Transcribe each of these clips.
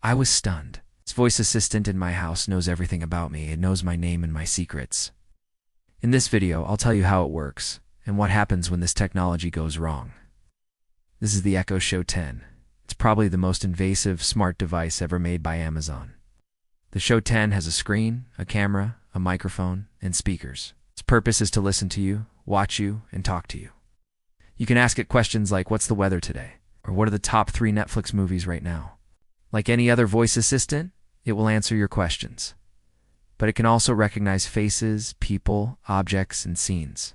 I was stunned. This voice assistant in my house knows everything about me. It knows my name and my secrets. In this video, I'll tell you how it works and what happens when this technology goes wrong. This is the Echo Show 10. It's probably the most invasive smart device ever made by Amazon. The Show 10 has a screen, a camera, a microphone, and speakers. Its purpose is to listen to you, watch you, and talk to you. You can ask it questions like, what's the weather today? Or what are the top 3 Netflix movies right now? Like any other voice assistant, it will answer your questions. But it can also recognize faces, people, objects, and scenes.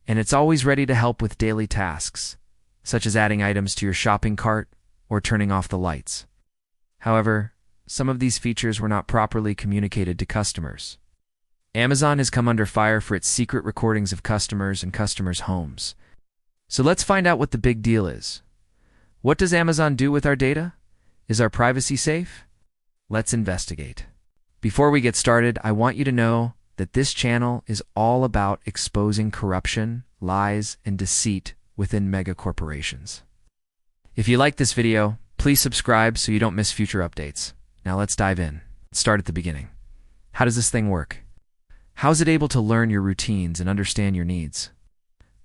And it's always ready to help with daily tasks, such as adding items to your shopping cart or turning off the lights. However, some of these features were not properly communicated to customers. Amazon has come under fire for its secret recordings of customers and customers' homes. So let's find out what the big deal is. What does Amazon do with our data? Is our privacy safe? Let's investigate. Before we get started, I want you to know that this channel is all about exposing corruption, lies, and deceit within mega corporations. If you like this video, please subscribe so you don't miss future updates. Now let's dive in. Let's start at the beginning. How does this thing work? How is it able to learn your routines and understand your needs?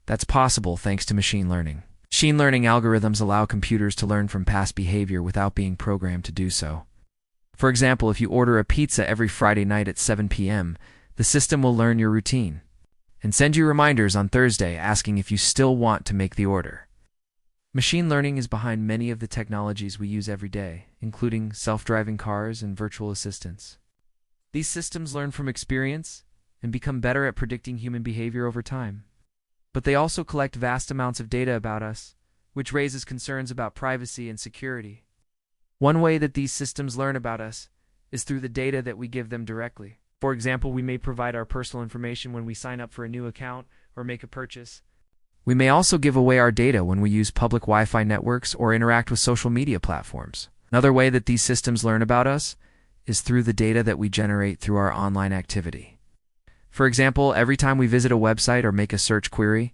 That's possible thanks to machine learning. Machine learning algorithms allow computers to learn from past behavior without being programmed to do so. For example, if you order a pizza every Friday night at 7 p.m., the system will learn your routine and send you reminders on Thursday asking if you still want to make the order. Machine learning is behind many of the technologies we use every day, including self-driving cars and virtual assistants. These systems learn from experience and become better at predicting human behavior over time. But they also collect vast amounts of data about us, which raises concerns about privacy and security. One way that these systems learn about us is through the data that we give them directly. For example, we may provide our personal information when we sign up for a new account or make a purchase. We may also give away our data when we use public Wi-Fi networks or interact with social media platforms. Another way that these systems learn about us is through the data that we generate through our online activity. For example, every time we visit a website or make a search query,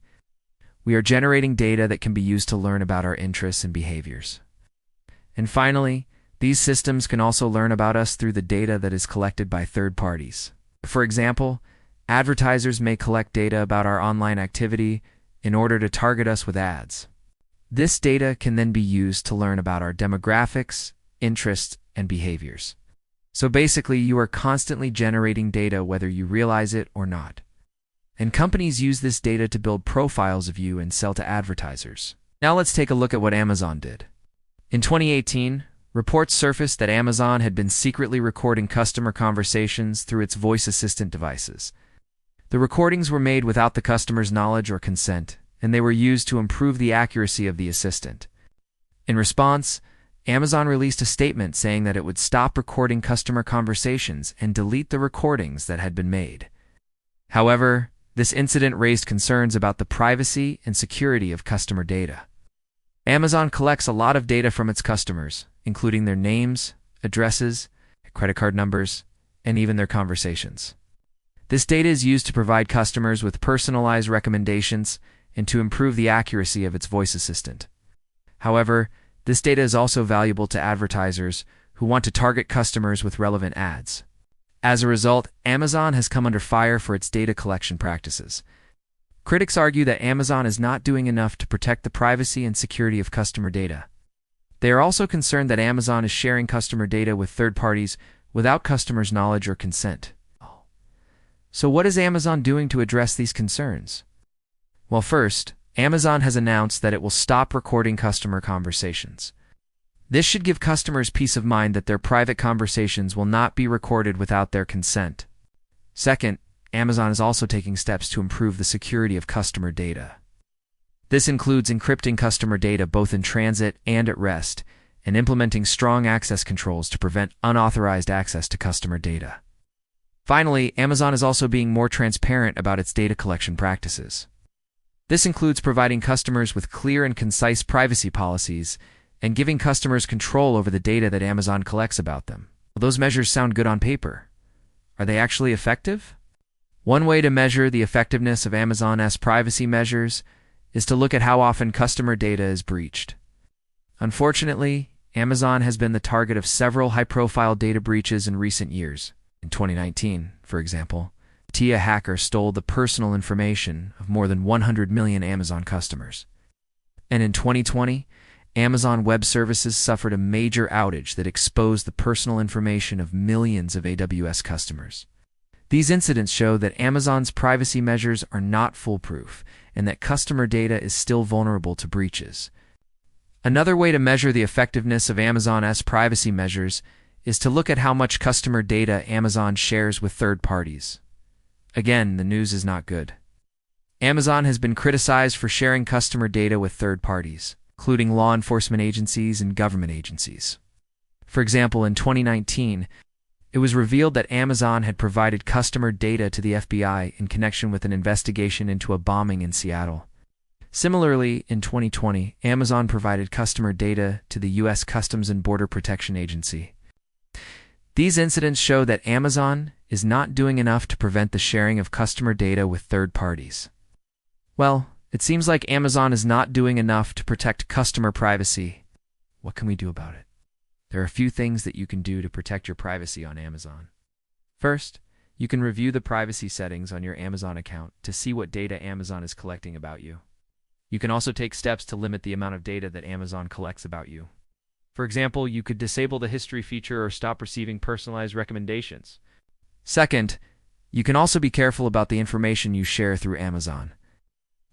we are generating data that can be used to learn about our interests and behaviors. And finally, these systems can also learn about us through the data that is collected by third parties. For example, advertisers may collect data about our online activity in order to target us with ads. This data can then be used to learn about our demographics, interests, and behaviors. So basically, you are constantly generating data whether you realize it or not. And companies use this data to build profiles of you and sell to advertisers. Now let's take a look at what Amazon did. In 2018, reports surfaced that Amazon had been secretly recording customer conversations through its voice assistant devices. The recordings were made without the customer's knowledge or consent, and they were used to improve the accuracy of the assistant. In response, Amazon released a statement saying that it would stop recording customer conversations and delete the recordings that had been made. However, this incident raised concerns about the privacy and security of customer data. Amazon collects a lot of data from its customers, including their names, addresses, credit card numbers, and even their conversations. This data is used to provide customers with personalized recommendations and to improve the accuracy of its voice assistant. However, this data is also valuable to advertisers who want to target customers with relevant ads. As a result, Amazon has come under fire for its data collection practices. Critics argue that Amazon is not doing enough to protect the privacy and security of customer data. They are also concerned that Amazon is sharing customer data with third parties without customers' knowledge or consent. So what is Amazon doing to address these concerns? Well, first, Amazon has announced that it will stop recording customer conversations. This should give customers peace of mind that their private conversations will not be recorded without their consent. Second, Amazon is also taking steps to improve the security of customer data. This includes encrypting customer data both in transit and at rest, and implementing strong access controls to prevent unauthorized access to customer data. Finally, Amazon is also being more transparent about its data collection practices. This includes providing customers with clear and concise privacy policies and giving customers control over the data that Amazon collects about them. Well, those measures sound good on paper. Are they actually effective? One way to measure the effectiveness of Amazon's privacy measures is to look at how often customer data is breached. Unfortunately, Amazon has been the target of several high-profile data breaches in recent years. In 2019, for example, a hacker stole the personal information of more than 100 million Amazon customers. And in 2020, Amazon Web Services suffered a major outage that exposed the personal information of millions of AWS customers. These incidents show that Amazon's privacy measures are not foolproof and that customer data is still vulnerable to breaches. Another way to measure the effectiveness of Amazon's privacy measures is to look at how much customer data Amazon shares with third parties. Again, the news is not good. Amazon has been criticized for sharing customer data with third parties, including law enforcement agencies and government agencies. For example, in 2019, it was revealed that Amazon had provided customer data to the FBI in connection with an investigation into a bombing in Seattle. Similarly, in 2020, Amazon provided customer data to the U.S. Customs and Border Protection Agency. These incidents show that Amazon is not doing enough to prevent the sharing of customer data with third parties. Well, it seems like Amazon is not doing enough to protect customer privacy. What can we do about it? There are a few things that you can do to protect your privacy on Amazon. First, you can review the privacy settings on your Amazon account to see what data Amazon is collecting about you. You can also take steps to limit the amount of data that Amazon collects about you. For example, you could disable the history feature or stop receiving personalized recommendations. Second, you can also be careful about the information you share through Amazon.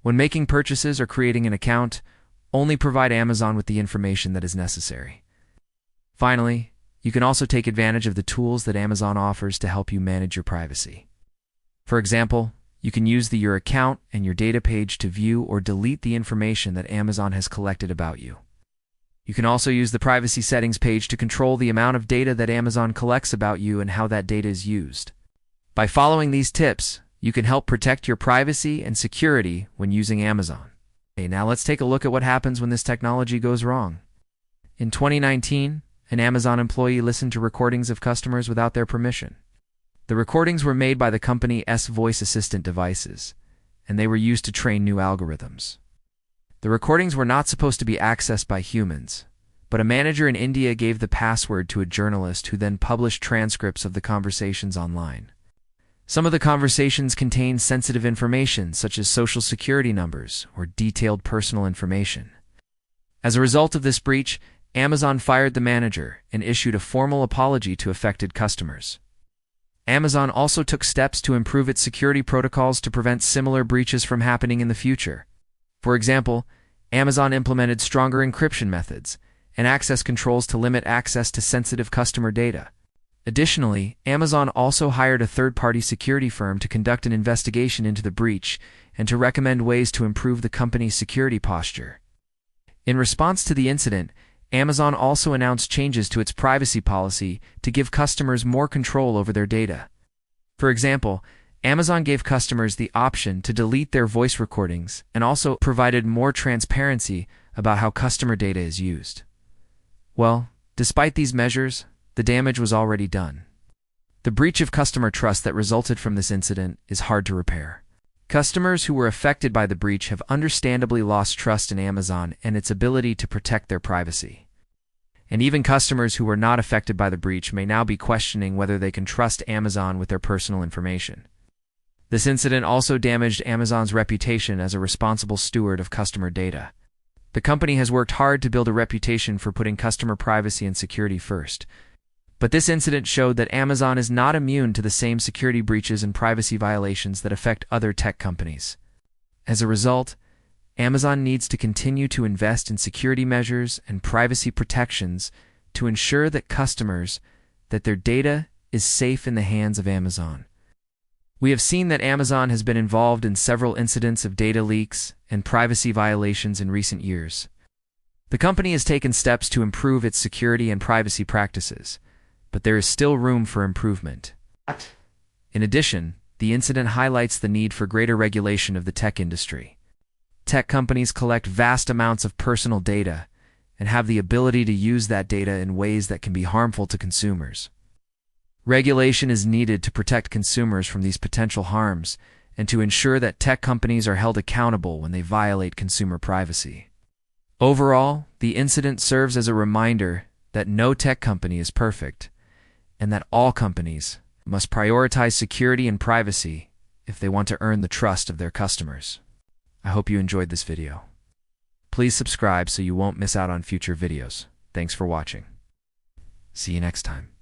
When making purchases or creating an account, only provide Amazon with the information that is necessary. Finally, you can also take advantage of the tools that Amazon offers to help you manage your privacy. For example, you can use the Your Account and Your Data page to view or delete the information that Amazon has collected about you. You can also use the Privacy Settings page to control the amount of data that Amazon collects about you and how that data is used. By following these tips, you can help protect your privacy and security when using Amazon. Okay, now let's take a look at what happens when this technology goes wrong. In 2019, an Amazon employee listened to recordings of customers without their permission. The recordings were made by the company's voice assistant devices, and they were used to train new algorithms. The recordings were not supposed to be accessed by humans, but a manager in India gave the password to a journalist who then published transcripts of the conversations online. Some of the conversations contained sensitive information, such as social security numbers or detailed personal information. As a result of this breach, Amazon fired the manager and issued a formal apology to affected customers. Amazon also took steps to improve its security protocols to prevent similar breaches from happening in the future. For example, Amazon implemented stronger encryption methods and access controls to limit access to sensitive customer data. Additionally, Amazon also hired a third-party security firm to conduct an investigation into the breach and to recommend ways to improve the company's security posture. In response to the incident, Amazon also announced changes to its privacy policy to give customers more control over their data. For example, Amazon gave customers the option to delete their voice recordings and also provided more transparency about how customer data is used. Well, despite these measures, the damage was already done. The breach of customer trust that resulted from this incident is hard to repair. Customers who were affected by the breach have understandably lost trust in Amazon and its ability to protect their privacy. And even customers who were not affected by the breach may now be questioning whether they can trust Amazon with their personal information. This incident also damaged Amazon's reputation as a responsible steward of customer data. The company has worked hard to build a reputation for putting customer privacy and security first. But this incident showed that Amazon is not immune to the same security breaches and privacy violations that affect other tech companies. As a result, Amazon needs to continue to invest in security measures and privacy protections to ensure that their data is safe in the hands of Amazon. We have seen that Amazon has been involved in several incidents of data leaks and privacy violations in recent years. The company has taken steps to improve its security and privacy practices, but there is still room for improvement. In addition, the incident highlights the need for greater regulation of the tech industry. Tech companies collect vast amounts of personal data and have the ability to use that data in ways that can be harmful to consumers. Regulation is needed to protect consumers from these potential harms and to ensure that tech companies are held accountable when they violate consumer privacy. Overall, the incident serves as a reminder that no tech company is perfect, and that all companies must prioritize security and privacy if they want to earn the trust of their customers. I hope you enjoyed this video. Please subscribe so you won't miss out on future videos. Thanks for watching. See you next time.